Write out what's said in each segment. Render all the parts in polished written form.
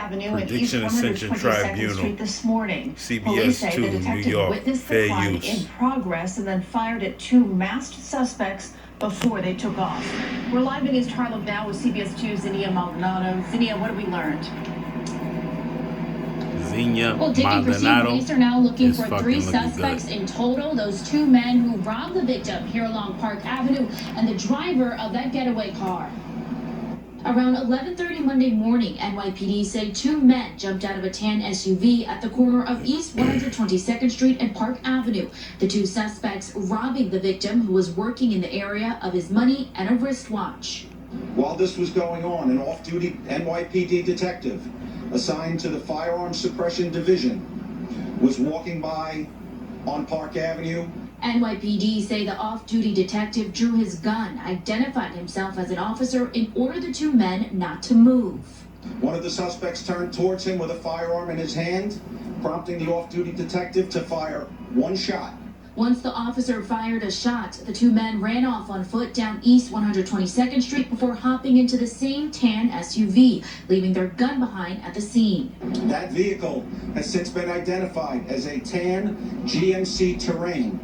Avenue and East Prediction Ascension 122nd Tribunal. Street this morning. CBS Police say 2, the New detective York. witnessed the Fair crime use. in progress and then fired at two masked suspects before they took off. We're live in East Harlem now with CBS 2's Zinnia Maldonado. Zinnia, what have we learned? Well, Dickie, Christine, police are now looking for three suspects in total. Those two men who robbed the victim here along Park Avenue and the driver of that getaway car. Around 11:30 Monday morning, NYPD say two men jumped out of a tan SUV at the corner of East 122nd Street and Park Avenue. The two suspects robbing the victim, who was working in the area, of his money and a wristwatch. While this was going on, an off-duty NYPD detective assigned to the Firearms Suppression Division was walking by on Park Avenue. NYPD say the off-duty detective drew his gun, identified himself as an officer, and ordered the two men not to move. One of the suspects turned towards him with a firearm in his hand, prompting the off-duty detective to fire one shot. Once the officer fired a shot, the two men ran off on foot down East 122nd Street before hopping into the same tan SUV, leaving their gun behind at the scene. That vehicle has since been identified as a tan GMC Terrain.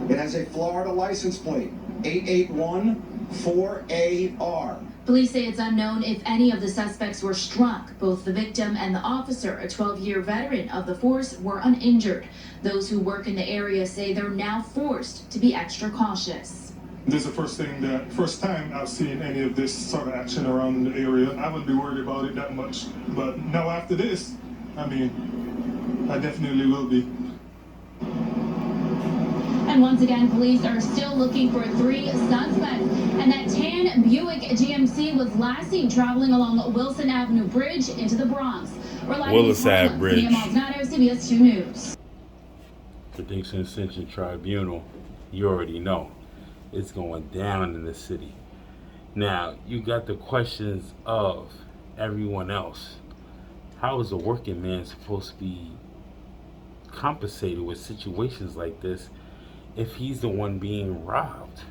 It has a Florida license plate, 8814AR. Police say it's unknown if any of the suspects were struck. Both the victim and the officer, a 12-year veteran of the force, were uninjured. Those who work in the area say they're now forced to be extra cautious. This is the first time I've seen any of this sort of action around the area. I wouldn't be worried about it that much. But now after this, I definitely will be. And once again, police are still looking for three suspects. And that tan Buick GMC was last seen traveling along Wilson Avenue Bridge into the Bronx. We're live Willis in Ave Bridge. Zinnia Maldonado, CBS 2 News. Prediction Ascension Tribunal. You already know it's going down in the city. Now, you got the questions of everyone else. How is a working man supposed to be compensated with situations like this if he's the one being robbed?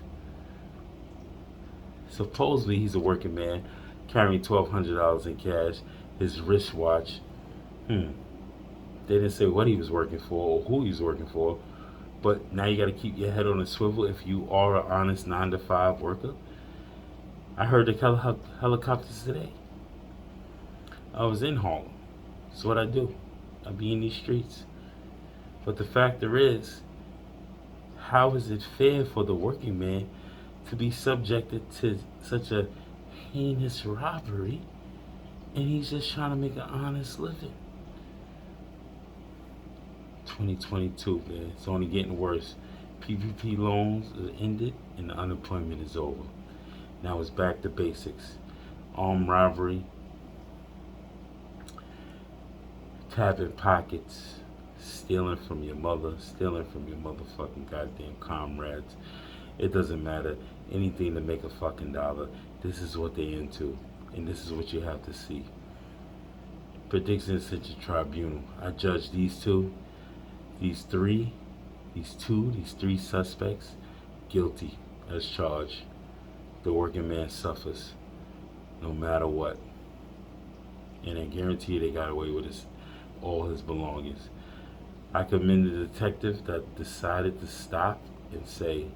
Supposedly he's a working man carrying $1,200 in cash, his wristwatch. They didn't say what he was working for or who he was working for, but now you got to keep your head on a swivel if you are an honest 9-to-5 worker. I heard the helicopters today. I was in Harlem. That's what I do. I be in these streets. But the factor is, how is it fair for the working man to be subjected to such a heinous robbery and he's just trying to make an honest living? 2022, man. It's only getting worse. PPP loans are ended and the unemployment is over. Now it's back to basics. Armed robbery, tapping pockets, stealing from your mother, stealing from your motherfucking goddamn comrades. It doesn't matter. Anything to make a fucking dollar. This is what they into. And this is what you have to see. Prediction Ascension Tribunal. I judge these three suspects guilty as charged. The working man suffers no matter what. And I guarantee you they got away with all his belongings. I commend the detective that decided to stop and say,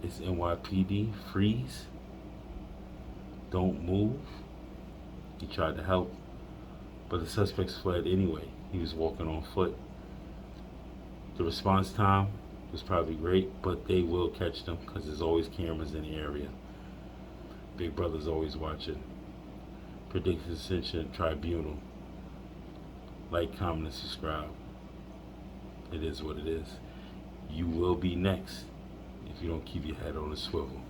it's NYPD, freeze, don't move. He tried to help, but the suspects fled anyway. He was walking on foot. The response time was probably great, but they will catch them because there's always cameras in the area. Big Brother's always watching. Prediction Ascension Tribunal. Like, comment, and subscribe. It is what it is. You will be next if you don't keep your head on a swivel.